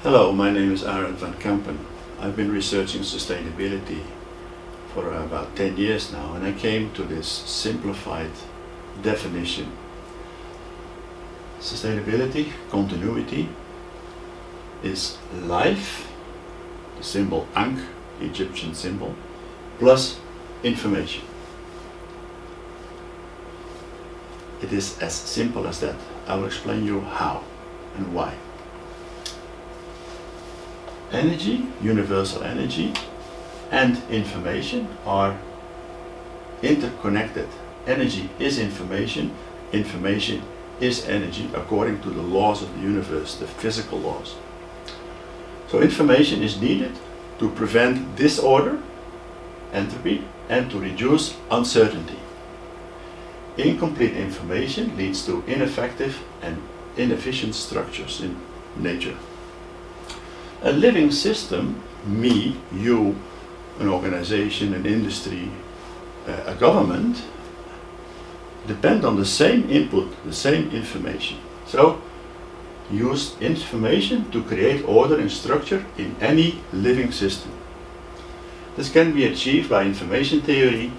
Hello, my name is Aaron van Kampen. I've been researching sustainability for about 10 years now, and I came to this simplified definition. Sustainability, continuity, is life, the symbol Ankh, Egyptian symbol, plus information. It is as simple as that. I will explain you how and why. Energy, universal energy, and information are interconnected. Energy is information, information is energy according to the laws of the universe, the physical laws. So information is needed to prevent disorder, entropy, and to reduce uncertainty. Incomplete information leads to ineffective and inefficient structures in nature. A living system, me, you, an organization, an industry, a government, depend on the same input, the same information. So, use information to create order and structure in any living system. This can be achieved by information theory,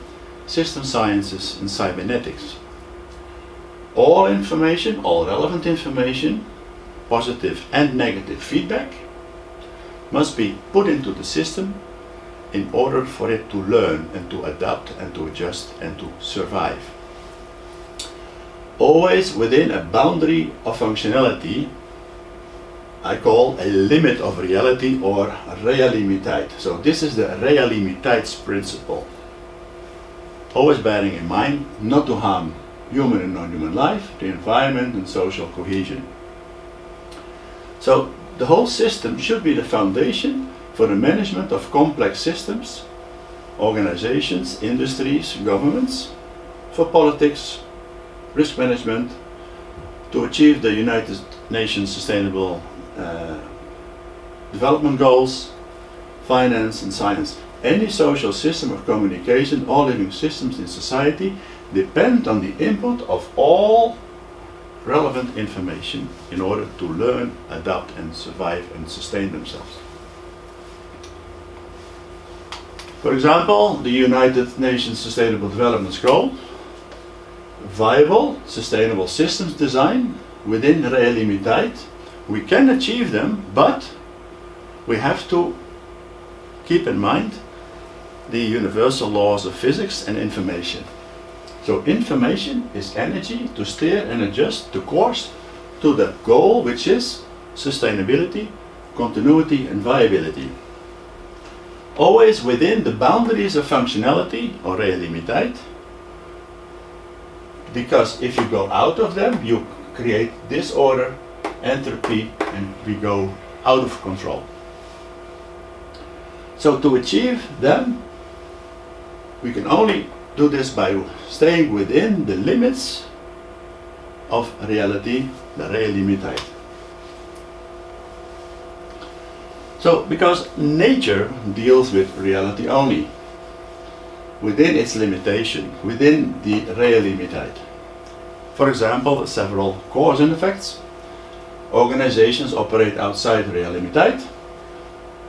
system sciences, and cybernetics. All information, all relevant information, positive and negative feedback, must be put into the system in order for it to learn and to adapt and to adjust and to survive. Always within a boundary of functionality I call a limit of reality or Realimiteit. So this is the Realimiteit Principle. Always bearing in mind not to harm human and non-human life, the environment and social cohesion. So the whole system should be the foundation for the management of complex systems, organizations, industries, governments, for politics, risk management, to achieve the United Nations Sustainable Development Goals, finance and science. Any social system of communication, all living systems in society depend on the input of all relevant information in order to learn, adapt and survive and sustain themselves. For example, the United Nations Sustainable Development Goal, viable, sustainable systems design within Realimiteit. We can achieve them, but we have to keep in mind the universal laws of physics and information. So information is energy to steer and adjust the course to the goal, which is sustainability, continuity and viability. Always within the boundaries of functionality or Realimiteit, because if you go out of them, you create disorder, entropy, and we go out of control. So to achieve them, we can only do this by staying within the limits of reality, the Realimiteit. So, because nature deals with reality only, within its limitation, within the Realimiteit. For example, several cause and effects. Organizations operate outside Realimiteit.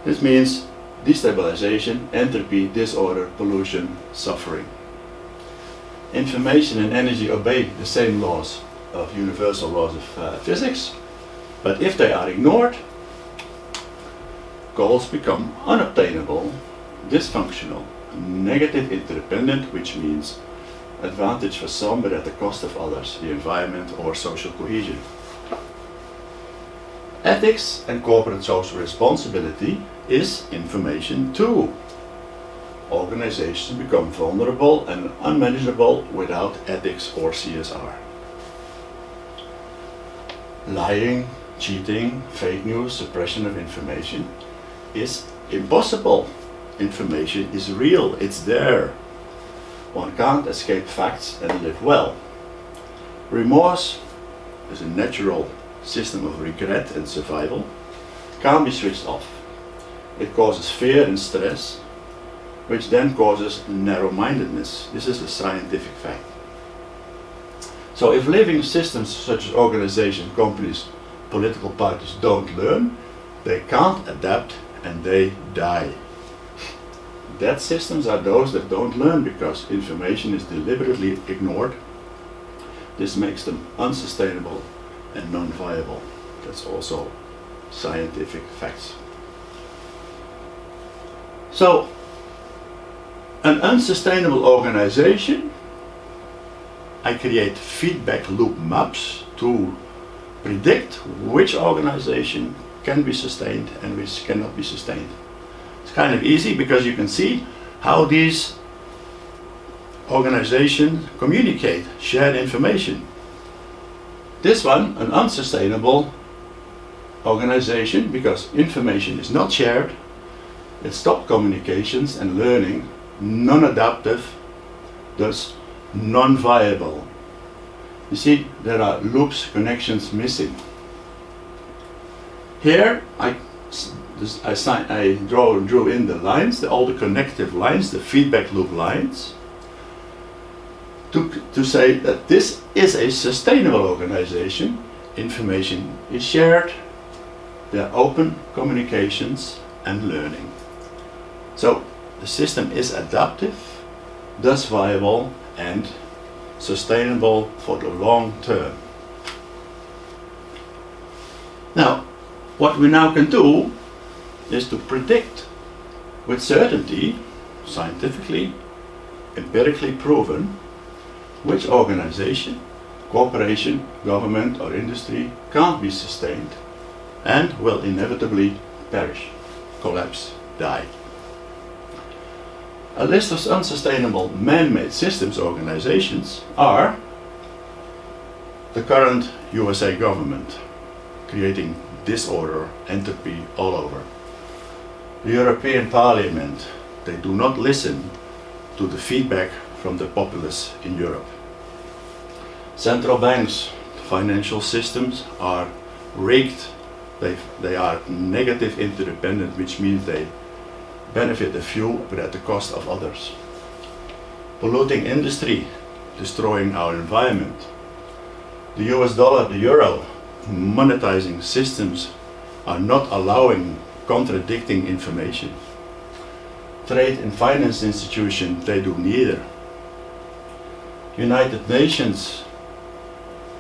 This means destabilization, entropy, disorder, pollution, suffering. Information and energy obey the same laws of universal laws of physics, but if they are ignored, goals become unobtainable, dysfunctional, negative interdependent, which means advantage for some but at the cost of others, the environment or social cohesion. Ethics and corporate social responsibility is information too. Organizations become vulnerable and unmanageable without ethics or CSR. Lying, cheating, fake news, suppression of information is impossible. Information is real, it's there. One can't escape facts and live well. Remorse is a natural system of regret and survival, can't be switched off. It causes fear and stress, which then causes narrow-mindedness. This is a scientific fact. So if living systems such as organizations, companies, political parties don't learn, they can't adapt and they die. Dead systems are those that don't learn because information is deliberately ignored. This makes them unsustainable and non-viable. That's also scientific facts. So, an unsustainable organization, I create feedback loop maps to predict which organization can be sustained and which cannot be sustained. It's kind of easy because you can see how these organizations communicate, share information. This one, an unsustainable organization, because information is not shared, it stopped communications and learning, non-adaptive, thus non-viable. You see, there are loops, connections missing. Here I drew in the lines, all the connective lines, the feedback loop lines, to say that this is a sustainable organization. Information is shared, there are open communications and learning. So the system is adaptive, thus viable and sustainable for the long term. Now, what we now can do is to predict with certainty, scientifically, empirically proven, which organization, corporation, government or industry can't be sustained and will inevitably perish, collapse, die. A list of unsustainable man-made systems organizations are the current USA government, creating disorder, entropy all over. The European Parliament, they do not listen to the feedback from the populace in Europe. Central banks, financial systems are rigged. They are negative interdependent, which means they benefit a few but at the cost of others. Polluting industry, destroying our environment. The US dollar, the euro, monetizing systems are not allowing contradicting information. Trade and finance institutions, they do neither. United Nations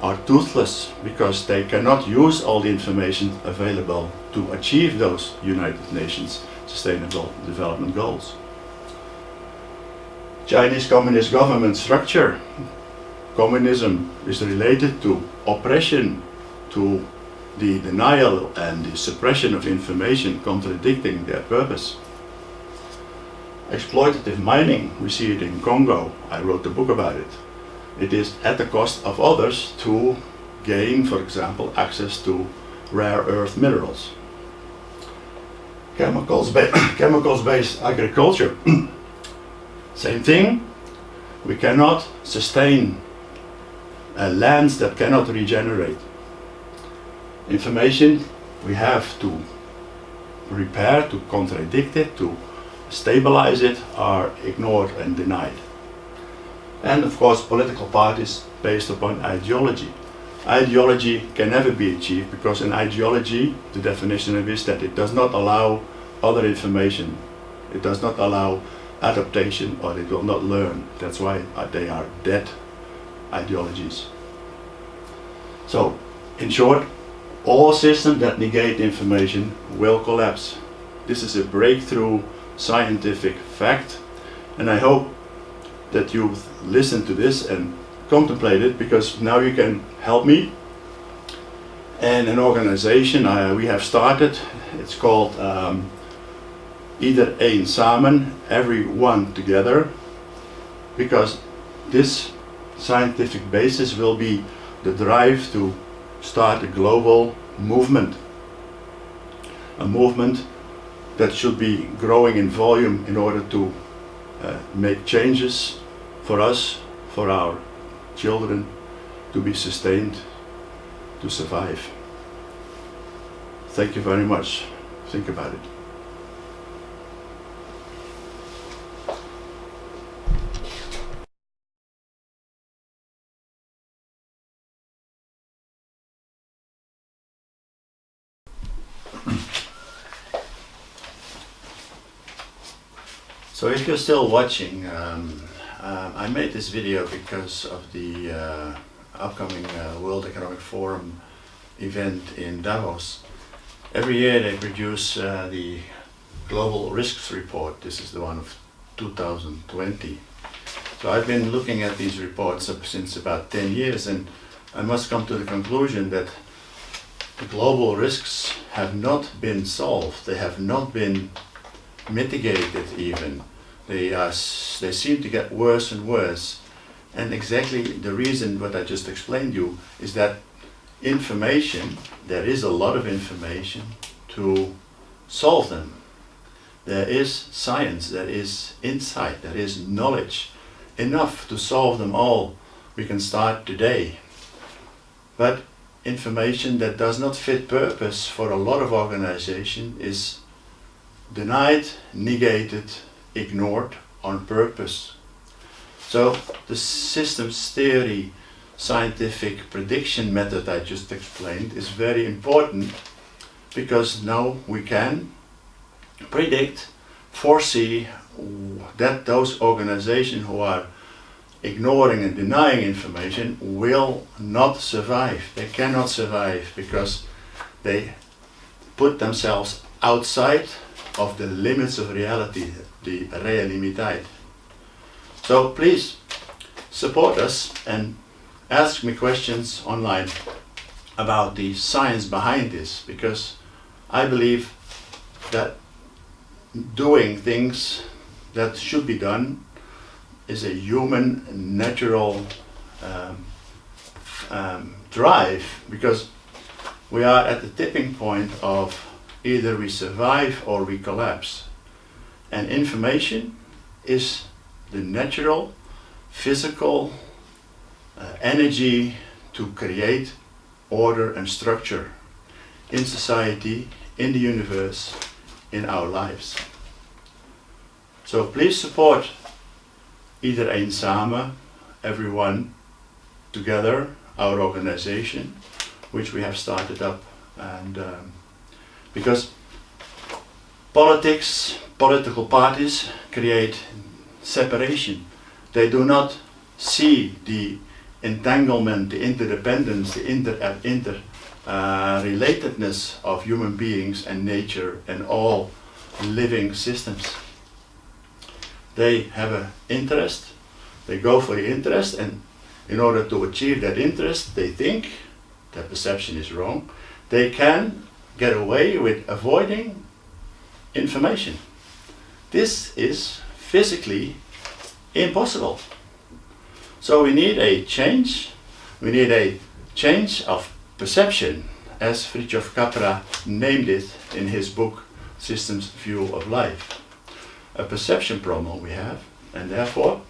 are toothless because they cannot use all the information available to achieve those United Nations Sustainable Development Goals. Chinese Communist government structure. Communism is related to oppression, to the denial and the suppression of information contradicting their purpose. Exploitative mining, we see it in Congo. I wrote a book about it. It is at the cost of others to gain, for example, access to rare earth minerals. Chemicals-based agriculture. Same thing. We cannot sustain lands that cannot regenerate. Information we have to repair, to contradict it, to stabilize it, are ignored and denied. And of course, political parties based upon ideology. Ideology can never be achieved because an ideology, the definition of it is that it does not allow other information. It does not allow adaptation, or it will not learn. That's why they are dead ideologies. So, in short, all systems that negate information will collapse. This is a breakthrough scientific fact, and I hope that you listen to this and contemplate it, because now you can help me. And an organization we have started, it's called Iedereen Samen, everyone together, because this scientific basis will be the drive to start a global movement. A movement that should be growing in volume in order to make changes for us, for our children, to be sustained, to survive. Thank you very much. Think about it. So if you're still watching, I made this video because of the upcoming World Economic Forum event in Davos. Every year they produce the Global Risks Report. This is the one of 2020. So I've been looking at these reports since about 10 years, and I must come to the conclusion that the global risks have not been solved. They have not been mitigated even. They seem to get worse and worse. And exactly the reason what I just explained you is that information, there is a lot of information to solve them. There is science, there is insight, there is knowledge, enough to solve them all. We can start today. But information that does not fit purpose for a lot of organizations is denied, negated, ignored on purpose. So the systems theory scientific prediction method I just explained is very important, because now we can predict, foresee that those organizations who are ignoring and denying information will not survive. They cannot survive because they put themselves outside of the limits of reality, the Realimiteit. So please support us and ask me questions online about the science behind this, because I believe that doing things that should be done is a human natural drive, because we are at the tipping point of either we survive or we collapse. And information is the natural, physical energy to create order and structure in society, in the universe, in our lives. So please support iedereen samen, everyone together, our organization, which we have started up. And because political parties create separation. They do not see the entanglement, the interdependence, the relatedness of human beings and nature and all living systems. They have an interest, they go for the interest, and in order to achieve that interest, they think, their perception is wrong, they can get away with avoiding information. This is physically impossible. So we need a change of perception, as Fritjof Capra named it in his book Systems View of Life. A perception problem we have, and therefore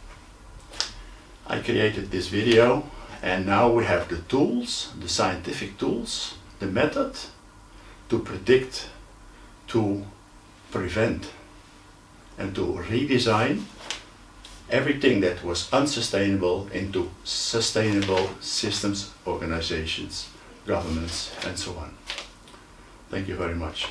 I created this video, and now we have the tools, the scientific tools, the method to predict, to prevent, and to redesign everything that was unsustainable into sustainable systems, organizations, governments, and so on. Thank you very much.